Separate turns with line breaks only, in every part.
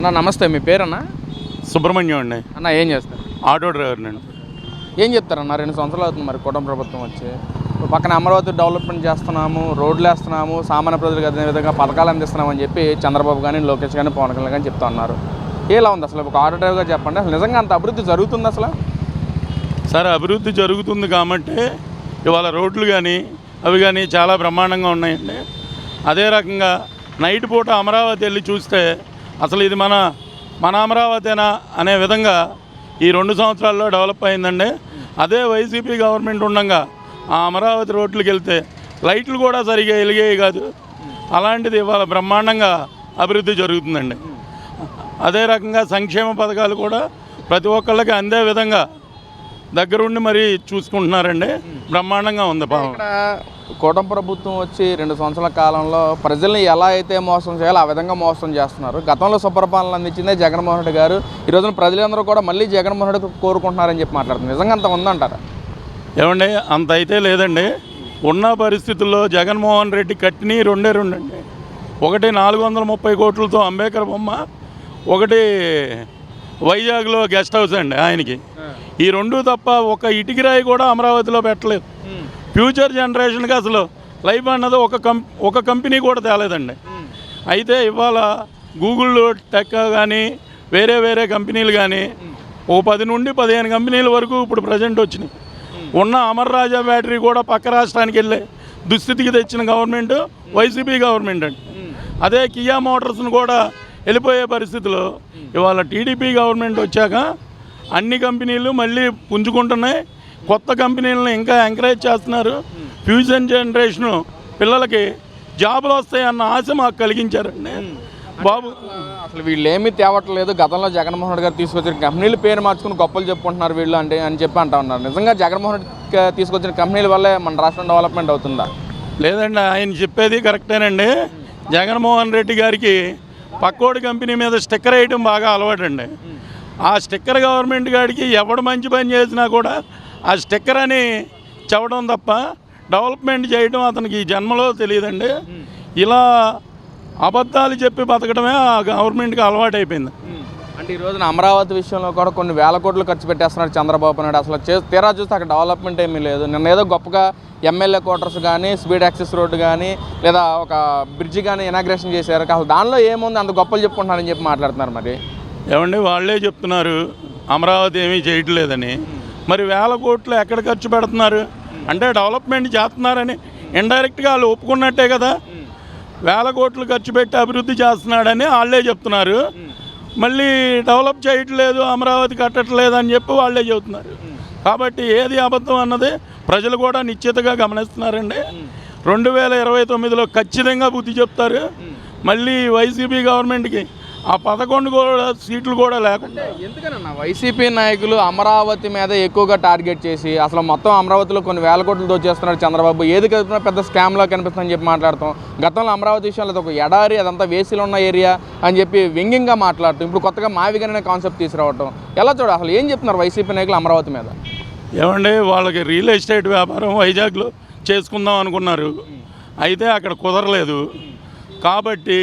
అన్న నమస్తే, మీ పేరన్నా?
సుబ్రహ్మణ్యం అండి.
అన్న ఏం చేస్తారు?
ఆటో డ్రైవర్ అండి.
ఏం చెప్తారన్న, 2 సంవత్సరాలు అవుతుంది మరి కూటమి ప్రభుత్వం వచ్చి. పక్కన అమరావతి డెవలప్మెంట్ చేస్తున్నాము, రోడ్లు వేస్తున్నాము, సామాన్య ప్రజలకు అదే విధంగా పథకాలు అందిస్తున్నాము అని చెప్పి చంద్రబాబు కానీ, లోకేష్ కానీ, పవన్ కళ్యాణ్ కానీ చెప్తా ఉన్నారు. ఎలా ఉంది అసలు? ఒక ఆటో డ్రైవర్గా చెప్పండి, అసలు నిజంగా అంత అభివృద్ధి జరుగుతుంది అసలు?
సరే, అభివృద్ధి జరుగుతుంది కాబట్టి ఇవాళ రోడ్లు కానీ అవి కానీ చాలా బ్రహ్మాండంగా ఉన్నాయండి. అదే రకంగా నైట్ పూట అమరావతి వెళ్ళి చూస్తే అసలు ఇది మన అమరావతేనా అనే విధంగా ఈ 2 సంవత్సరాల్లో డెవలప్ అయిందండి. అదే వైసీపీ గవర్నమెంట్ ఉండగా ఆ అమరావతి రోడ్లకు వెళ్తే లైట్లు కూడా సరిగా వెలిగేవి కాదు. అలాంటిది ఇవాళ బ్రహ్మాండంగా అభివృద్ధి జరుగుతుందండి. అదే రకంగా సంక్షేమ పథకాలు కూడా ప్రతి ఒక్కళ్ళకి అందే విధంగా దగ్గరుండి మరీ చూసుకుంటున్నారండి. బ్రహ్మాండంగా ఉంది.
ఇక్కడ కూటమి ప్రభుత్వం వచ్చి 2 సంవత్సరాల కాలంలో ప్రజల్ని ఎలా అయితే మోసం చేయాలో ఆ విధంగా మోసం చేస్తున్నారు. గతంలో సుపరిపాలన అందించిందే జగన్మోహన్ రెడ్డి గారు. ఈ రోజున ప్రజలందరూ కూడా మళ్ళీ జగన్మోహన్ రెడ్డి కోరుకుంటున్నారని చెప్పి మాట్లాడుతున్నారు. నిజంగా అంత ఉందంటారా?
ఏమండి, అంత అయితే లేదండి. ఉన్న పరిస్థితుల్లో జగన్మోహన్ రెడ్డి కట్టిని రెండే అండి. ఒకటి 430 కోట్లతో అంబేద్కర్ బొమ్మ, ఒకటి వైజాగ్లో గెస్ట్ హౌస్ అండి ఆయనకి. ఈ 2 తప్ప ఒక ఇటుకిరాయి కూడా అమరావతిలో పెట్టలేదు. ఫ్యూచర్ జనరేషన్కి అసలు లైఫ్ అన్నది ఒక కంపెనీ కూడా తేలేదండి. అయితే ఇవాళ గూగుల్ టెక్ కానీ వేరే కంపెనీలు కానీ 10 నుండి 15 కంపెనీల వరకు ఇప్పుడు ప్రజెంట్ వచ్చినాయి. ఉన్న అమర్ రాజా బ్యాటరీ కూడా పక్క రాష్ట్రానికి వెళ్ళే దుస్థితికి తెచ్చిన గవర్నమెంట్ వైసీపీ గవర్నమెంట్ అండి. అదే కియా మోటార్స్ను కూడా వెళ్ళిపోయే పరిస్థితిలో ఇవాళ టీడీపీ గవర్నమెంట్ వచ్చాక అన్ని కంపెనీలు మళ్ళీ పుంజుకుంటున్నాయి. కొత్త కంపెనీలను ఇంకా ఎంకరేజ్ చేస్తున్నారు. ఫ్యూచర్ జనరేషను పిల్లలకి జాబులు వస్తాయన్న ఆశ మాకు కలిగించారండి బాబు.
అసలు వీళ్ళు ఏమీ తేవట్లేదు. గతంలో జగన్మోహన్ రెడ్డి గారు తీసుకొచ్చిన కంపెనీలు పేరు మార్చుకుని గొప్పలు చెప్పుకుంటున్నారు వీళ్ళు అని చెప్పి అంటా ఉన్నారు. నిజంగా జగన్మోహన్ రెడ్డి తీసుకొచ్చిన కంపెనీల వల్లే మన రాష్ట్రం డెవలప్మెంట్ అవుతుందా?
లేదండి, ఆయన చెప్పేది కరెక్టేనండి. జగన్మోహన్ రెడ్డి గారికి పక్కోడి కంపెనీ మీద స్టిక్కర్ వేయడం బాగా అలవాటండి. ఆ స్టిక్కర్ గవర్నమెంట్ గారికి ఎవడు మంచి పని చేసినా కూడా ఆ స్టిక్కర్ అని చెప్పడం తప్ప డెవలప్మెంట్ చేయడం అతనికి ఈ జన్మలో తెలియదండి. ఇలా అబద్ధాలు చెప్పి బతకడమే ఆ గవర్నమెంట్కి అలవాటు అయిపోయింది.
అంటే ఈ రోజున అమరావతి విషయంలో కూడా కొన్ని వేల కోట్లు ఖర్చు పెట్టేస్తున్నాడు చంద్రబాబు నాయుడు. అసలు తీరా చూస్తే అక్కడ డెవలప్మెంట్ ఏమీ లేదు. నిన్న ఏదో గొప్పగా ఎమ్మెల్యే క్వార్టర్స్ కానీ, స్పీడ్ యాక్సెస్ రోడ్డు కానీ, లేదా ఒక బ్రిడ్జి కానీ ఇనాగ్రేషన్ చేశారు. అసలు దానిలో ఏముంది అంత గొప్పలు చెప్పుకుంటున్నారని చెప్పి మాట్లాడుతున్నారు. మరి
ఏమండి, వాళ్ళే చెప్తున్నారు అమరావతి ఏమీ చేయట్లేదని. మరి వేల కోట్లు ఎక్కడ ఖర్చు పెడుతున్నారు అంటే డెవలప్మెంట్ చేస్తున్నారని ఇండైరెక్ట్గా వాళ్ళు ఒప్పుకున్నట్టే కదా. వేల కోట్లు ఖర్చు పెట్టి అభివృద్ధి చేస్తున్నాడని వాళ్ళే చెప్తున్నారు. మళ్ళీ డెవలప్ చేయట్లేదు, అమరావతి కట్టట్లేదు అని చెప్పి వాళ్ళే చెబుతున్నారు. కాబట్టి ఏది అబద్ధం అన్నది ప్రజలు కూడా నిశ్చితగా గమనిస్తున్నారండి. 2029లో ఖచ్చితంగా బుద్ధి చెప్తారు. మళ్ళీ వైసీపీ గవర్నమెంట్కి ఆ 11 సీట్లు కూడా లేకుండా.
ఎందుకనన్నా వైసీపీ నాయకులు అమరావతి మీద ఎక్కువగా టార్గెట్ చేసి అసలు మొత్తం అమరావతిలో కొన్ని వేల కోట్లు దోచేస్తున్నారు చంద్రబాబు, ఏది కలిపినా పెద్ద స్కామ్లా కనిపిస్తుందని చెప్పి మాట్లాడతాం. గతంలో అమరావతి విషయంలో ఒక ఎడారి, అదంతా వేసిలో ఉన్న ఏరియా అని చెప్పి వ్యంగ్యంగా మాట్లాడటం, ఇప్పుడు కొత్తగా మావిగన్ అనే కాన్సెప్ట్ తీసుకురావటం ఎలా చూడ? అసలు ఏం చెప్తున్నారు వైసీపీ నాయకులు అమరావతి మీద?
ఏమండి, వాళ్ళకి రియల్ ఎస్టేట్ వ్యాపారం వైజాగ్లో చేసుకుందాం అనుకున్నారు. అయితే అక్కడ కుదరలేదు. కాబట్టి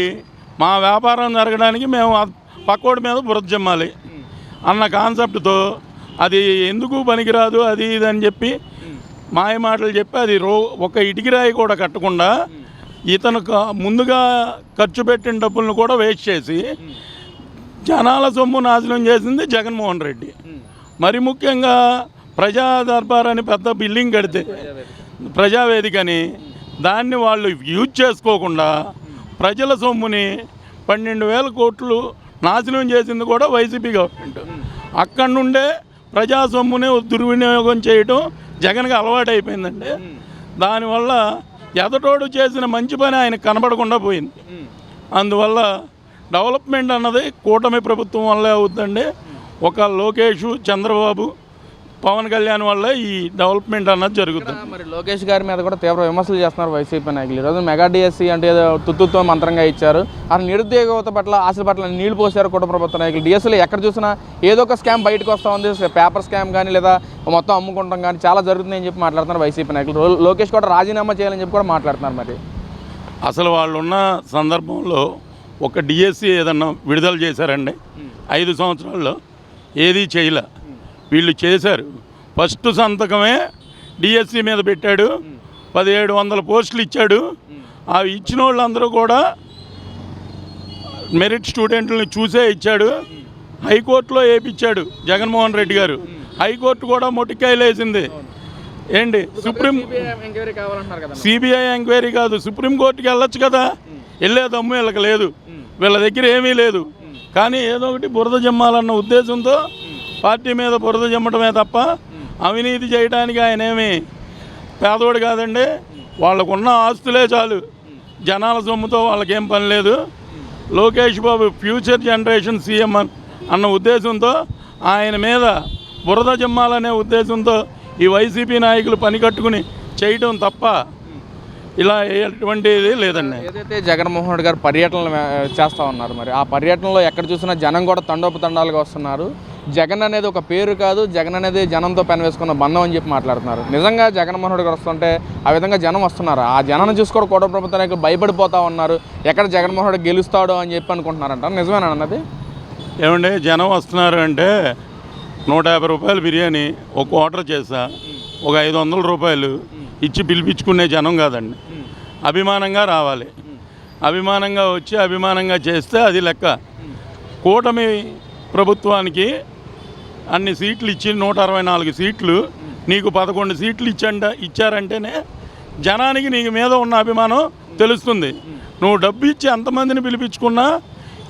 మా వ్యాపారం జరగడానికి మేము పక్కోడి మీద బురద జమ్మాలి అన్న కాన్సెప్ట్తో అది ఎందుకు పనికిరాదు అది ఇది అని చెప్పి మాయ మాటలు చెప్పి అది ఒక ఇటుకిరాయి కూడా కట్టకుండా ఇతను ముందుగా ఖర్చు పెట్టిన డబ్బులను కూడా వేస్ట్ చేసి జనాల సొమ్ము నాశనం చేసింది జగన్మోహన్ రెడ్డి. మరి ముఖ్యంగా ప్రజా దర్బార్ అని పెద్ద బిల్డింగ్ కడితే ప్రజావేదికని దాన్ని వాళ్ళు యూజ్ చేసుకోకుండా ప్రజల సొమ్ముని 12,000 కోట్లు నాశనం చేసింది కూడా వైసీపీ గవర్నమెంట్. అక్కడి నుండే ప్రజా సొమ్ముని దుర్వినియోగం చేయడం జగన్కి అలవాటు అయిపోయిందండి. దానివల్ల ఎదటోడు చేసిన మంచి పని ఆయన కనబడకుండా పోయింది. అందువల్ల డెవలప్మెంట్ అన్నది కూటమి ప్రభుత్వం వల్లే అవుతుందండి. ఒక లోకేష్, చంద్రబాబు, పవన్ కళ్యాణ్ వల్ల ఈ డెవలప్మెంట్ అన్నది జరుగుతుంది.
మరి లోకేష్ గారి మీద కూడా తీవ్ర విమర్శలు చేస్తున్నారు వైసీపీ నాయకులు. ఈరోజు మెగా డిఎస్సీ అంటే ఏదో తుత్తుతో మంత్రంగా ఇచ్చారు. అసలు నిరుద్యోగత పట్ల, ఆశల పట్ల నీళ్లు పోసారు కూటమి ప్రభుత్వ నాయకులు. డిఎస్సీలో ఎక్కడ చూసినా ఏదో ఒక స్కామ్ బయటకు వస్తూ ఉంది. పేపర్ స్కామ్ కానీ లేదా మొత్తం అమ్ముకుంటాం కానీ చాలా జరుగుతుందని చెప్పి మాట్లాడుతున్నారు వైసీపీ నాయకులు. లోకేష్ కూడా రాజీనామా చేయాలని చెప్పి కూడా మాట్లాడుతున్నారు. మరి
అసలు వాళ్ళు ఉన్న సందర్భంలో ఒక డిఎస్సి ఏదన్నా విడుదల చేశారండి 5 సంవత్సరాల్లో? ఏదీ చేయలే. వీళ్ళు చేశారు. ఫస్ట్ సంతకమే డిఎస్సి మీద పెట్టాడు. 1700 పోస్టులు ఇచ్చాడు. అవి ఇచ్చిన వాళ్ళందరూ కూడా మెరిట్ స్టూడెంట్లని చూసే ఇచ్చాడు. హైకోర్టులో వేయించాడు జగన్మోహన్ రెడ్డి గారు. హైకోర్టు కూడా మొట్టికాయలు వేసింది. ఏంటి సుప్రీం సిబిఐ ఎంక్వైరీ కాదు, సుప్రీంకోర్టుకి వెళ్ళొచ్చు కదా. వెళ్ళే దమ్ము వీళ్ళకి లేదు. వీళ్ళ దగ్గర ఏమీ లేదు. కానీ ఏదో ఒకటి బురద జమ్మాలన్న ఉద్దేశంతో పార్టీ మీద బురద జమ్మటమే తప్ప అవినీతి చేయడానికి ఆయన ఏమి పేదోడు కాదండి. వాళ్ళకున్న ఆస్తులే చాలు, జనాల సొమ్ముతో వాళ్ళకేం పని లేదు. Lokesh Babu future generation CM అన్న ఉద్దేశంతో ఆయన మీద బురద జమ్మాలనే ఉద్దేశంతో ఈ వైసీపీ నాయకులు పని కట్టుకుని చేయడం తప్ప ఇలా ఎటువంటిది లేదండి.
ఏదైతే జగన్మోహన్ రెడ్డి గారు పర్యటనలు చేస్తూ ఉన్నారు, మరి ఆ పర్యటనలో ఎక్కడ చూసినా జనం కూడా తండోపతండాలుగా వస్తున్నారు. జగన్ అనేది ఒక పేరు కాదు, జగన్ అనేది జనంతో పెనవేసుకున్న బంధం అని చెప్పి మాట్లాడుతున్నారు. నిజంగా జగన్మోహన్ రెడ్డి గారు వస్తుంటే ఆ విధంగా జనం వస్తున్నారు. ఆ జనాన్ని చూసుకోవడం కూడా ప్రభుత్వానికి భయపడిపోతూ ఉన్నారు. ఎక్కడ జగన్మోహన్ రెడ్డి గెలుస్తాడో అని చెప్పి అనుకుంటున్నారంట. నిజమేనా అన్నది?
ఏమండి, జనం వస్తున్నారు అంటే 150 రూపాయలు బిర్యానీ ఒక ఆర్డర్ చేసా, ఒక 500 రూపాయలు ఇచ్చి పిలిపించుకునే జనం కాదండి. అభిమానంగా రావాలి, అభిమానంగా వచ్చి అభిమానంగా చేస్తే అది లెక్క. కూటమి ప్రభుత్వానికి అన్ని సీట్లు ఇచ్చి 164 సీట్లు, నీకు 11 సీట్లు ఇచ్చారంటేనే జనానికి నీకు మీద ఉన్న అభిమానం తెలుస్తుంది. నువ్వు డబ్బు ఇచ్చి ఎంతమందిని పిలిపించుకున్నా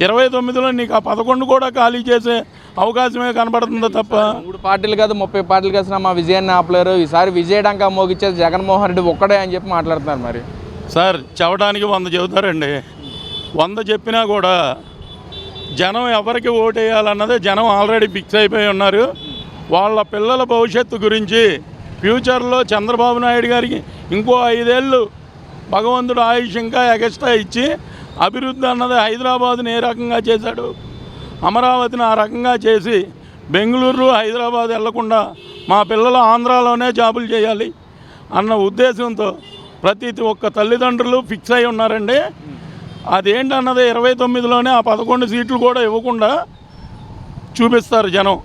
29లో నీకు ఆ 11 కూడా ఖాళీ చేసే అవకాశమే కనబడుతుందో తప్ప
3 పార్టీలు కాదు 30 పార్టీలు కలిసినా మా విజయాన్ని ఆపలేరు. ఈసారి విజయడంకా మోగిచ్చేది జగన్మోహన్ రెడ్డి ఒక్కడే అని చెప్పి మాట్లాడుతున్నారు. మరి
సార్ చెప్పడానికి 100 చెబుతారండి. 100 చెప్పినా కూడా జనం ఎవరికి ఓటేయాలన్నదే జనం ఆల్రెడీ ఫిక్స్ అయిపోయి ఉన్నారు. వాళ్ళ పిల్లల భవిష్యత్తు గురించి ఫ్యూచర్లో చంద్రబాబు నాయుడు గారికి ఇంకో 5 ఏళ్ళు భగవంతుడు ఆయుష్ ఇంకా ఎక్స్ట్రా ఇచ్చి అభివృద్ధి అన్నది హైదరాబాదుని ఏ రకంగా చేశాడు, అమరావతిని ఆ రకంగా చేసి బెంగళూరు హైదరాబాద్ వెళ్లకుండా మా పిల్లలు ఆంధ్రాలోనే జాబులు చేయాలి అన్న ఉద్దేశంతో ప్రతి ఒక్క తల్లిదండ్రులు ఫిక్స్ అయి ఉన్నారండి. అదేంటన్నది 29లోనే ఆ 11 సీట్లు కూడా ఇవ్వకుండా చూపిస్తారు జనం.